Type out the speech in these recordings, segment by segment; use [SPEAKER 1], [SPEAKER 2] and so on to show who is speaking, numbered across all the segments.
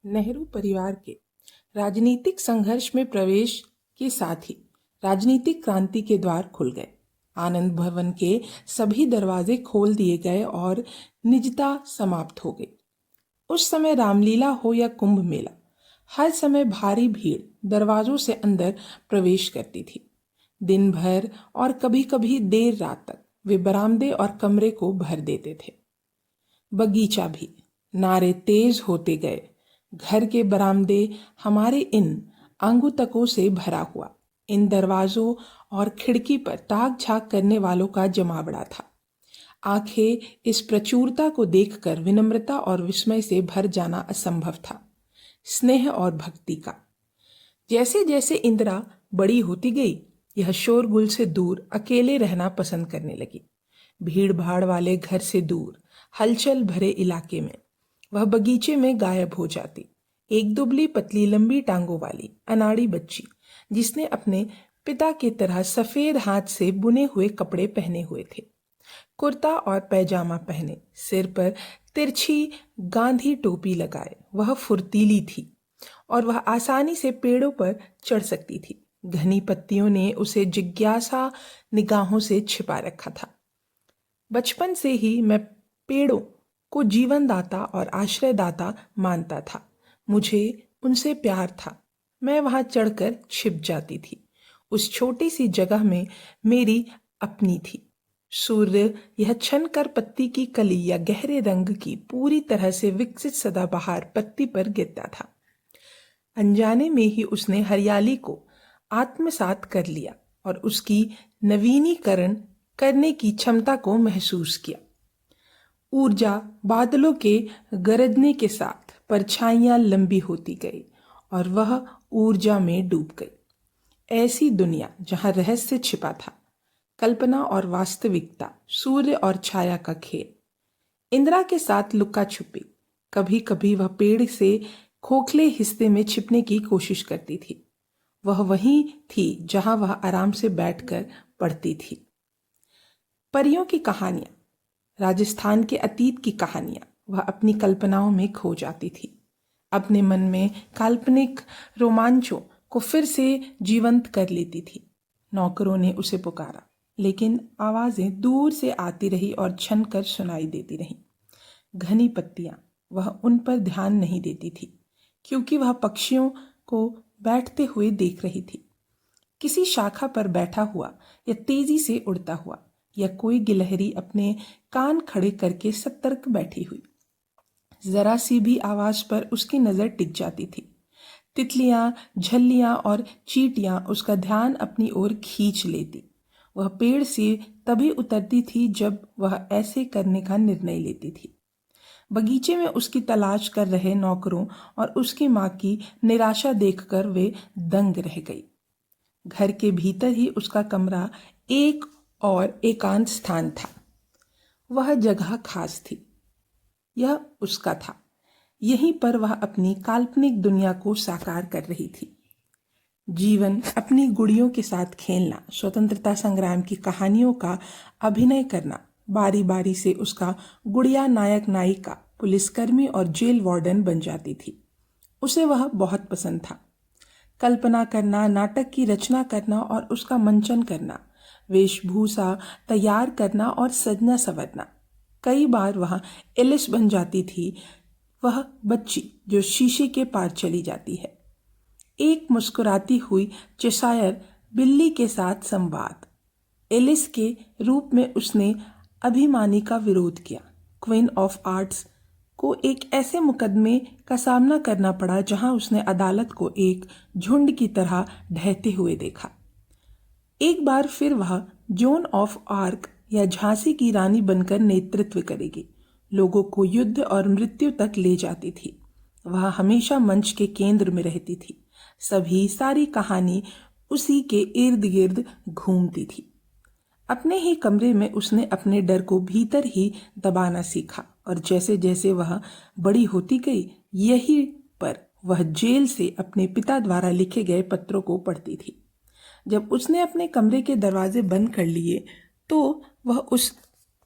[SPEAKER 1] नेहरू परिवार के राजनीतिक संघर्ष में प्रवेश के साथ ही राजनीतिक क्रांति के द्वार खुल गए। आनंद भवन के सभी दरवाजे खोल दिए गए और निजता समाप्त हो गई। उस समय रामलीला हो या कुंभ मेला, हर समय भारी भीड़ दरवाजों से अंदर प्रवेश करती थी। दिन भर और कभी कभी देर रात तक वे बरामदे और कमरे को भर देते थे। बगीचा भी नारे तेज होते गए। घर के बरामदे हमारे इन आंगुतकों से भरा हुआ। इन दरवाजों और खिड़की पर ताक झाक करने वालों का जमावड़ा था। आंखें इस प्रचुरता को देखकर विनम्रता और विस्मय से भर जाना असंभव था। स्नेह और भक्ति का। जैसे जैसे इंदिरा बड़ी होती गई, यह शोरगुल से दूर अकेले रहना पसंद करने लगी। भीड़ भाड़ वाले घर से दूर हलचल भरे इलाके में वह बगीचे में गायब हो जाती। एक दुबली पतली लंबी टांगों वाली अनाड़ी बच्ची, जिसने अपने पिता की तरह सफेद हाथ से बुने हुए कपड़े पहने हुए थे, कुर्ता और पैजामा पहने, सिर पर तिरछी गांधी टोपी लगाए, वह फुर्तीली थी और वह आसानी से पेड़ों पर चढ़ सकती थी। घनी पत्तियों ने उसे जिज्ञासा निगाहों से छिपा रखा था। बचपन से ही मैं पेड़ों को जीवनदाता और आश्रयदाता मानता था। मुझे उनसे प्यार था। मैं वहां चढ़कर छिप जाती थी। उस छोटी सी जगह में मेरी अपनी थी। सूर्य यह छन कर पत्ती की कली या गहरे रंग की पूरी तरह से विकसित सदाबहार पत्ती पर गिरता था। अनजाने में ही उसने हरियाली को आत्मसात कर लिया और उसकी नवीनीकरण करने की क्षमता को महसूस किया। ऊर्जा बादलों के गरजने के साथ परछाइयां लंबी होती गई और वह ऊर्जा में डूब गई। ऐसी दुनिया जहां रहस्य छिपा था, कल्पना और वास्तविकता, सूर्य और छाया का खेल। इंदिरा के साथ लुका छुपी। कभी कभी वह पेड़ से खोखले हिस्से में छिपने की कोशिश करती थी। वह वहीं थी जहां वह आराम से बैठकर पढ़ती थी। परियों की कहानियां, राजस्थान के अतीत की कहानियां, वह अपनी कल्पनाओं में खो जाती थी। अपने मन में काल्पनिक रोमांचों को फिर से जीवंत कर लेती थी। नौकरों ने उसे पुकारा, लेकिन आवाजें दूर से आती रही और छन कर सुनाई देती रहीं। घनी पत्तियां, वह उन पर ध्यान नहीं देती थी, क्योंकि वह पक्षियों को बैठते हुए देख रही थी। किसी शाखा पर बैठा हुआ या तेजी से उड़ता हुआ, या कोई गिलहरी अपने कान खड़े करके सतर्क बैठी हुई। जरा सी भी आवाज पर उसकी नजर टिक जाती थी। तितलियां, झल्लियां और चींटियां उसका ध्यान अपनी ओर खींच लेती। वह पेड़ से तभी उतरती थी जब वह ऐसे करने का निर्णय लेती थी। बगीचे में उसकी तलाश कर रहे नौकरों और उसकी मां की निराशा देखकर वे दंग रह गई। घर के भीतर ही उसका कमरा एक और एकांत स्थान था। वह जगह खास थी। यह उसका था। यहीं पर वह अपनी काल्पनिक दुनिया को साकार कर रही थी। जीवन अपनी गुड़ियों के साथ खेलना, स्वतंत्रता संग्राम की कहानियों का अभिनय करना, बारी बारी से उसका गुड़िया नायक नायिका, पुलिसकर्मी और जेल वार्डन बन जाती थी। उसे वह बहुत पसंद था। कल्पना करना, नाटक की रचना करना और उसका मंचन करना, वेशभूषा तैयार करना और सजना संवरना। कई बार वह एलिस बन जाती थी, वह बच्ची जो शीशे के पार चली जाती है। एक मुस्कुराती हुई चेशायर बिल्ली के साथ संवाद। एलिस के रूप में उसने अभिमानी का विरोध किया। क्वीन ऑफ आर्ट्स को एक ऐसे मुकदमे का सामना करना पड़ा जहां उसने अदालत को एक झुंड की तरह ढहते हुए देखा। एक बार फिर वह जोन ऑफ आर्क या झांसी की रानी बनकर नेतृत्व करेगी। लोगों को युद्ध और मृत्यु तक ले जाती थी। वह हमेशा मंच के केंद्र में रहती थी। सारी कहानी उसी के इर्द गिर्द घूमती थी। अपने ही कमरे में उसने अपने डर को भीतर ही दबाना सीखा और जैसे जैसे वह बड़ी होती गई, यही पर वह जेल से अपने पिता द्वारा लिखे गए पत्रों को पढ़ती थी। जब उसने अपने कमरे के दरवाजे बंद कर लिए तो वह उस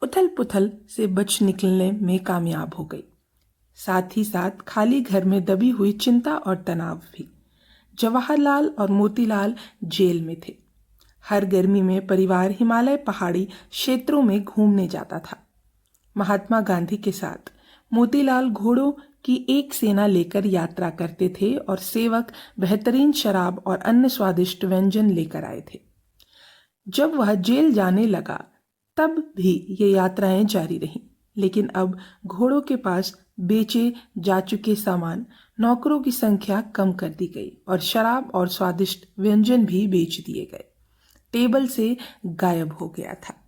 [SPEAKER 1] उथल पुथल से बच निकलने में कामयाब हो गई। साथ ही साथ खाली घर में दबी हुई चिंता और तनाव भी। जवाहरलाल और मोतीलाल जेल में थे। हर गर्मी में परिवार हिमालय पहाड़ी क्षेत्रों में घूमने जाता था। महात्मा गांधी के साथ मोतीलाल घोड़ों की एक सेना लेकर यात्रा करते थे और सेवक बेहतरीन शराब और अन्य स्वादिष्ट व्यंजन लेकर आए थे। जब वह जेल जाने लगा तब भी ये यात्राएं जारी रहीं, लेकिन अब घोड़ों के पास बेचे जा चुके सामान, नौकरों की संख्या कम कर दी गई और शराब और स्वादिष्ट व्यंजन भी बेच दिए गए। टेबल से गायब हो गया था।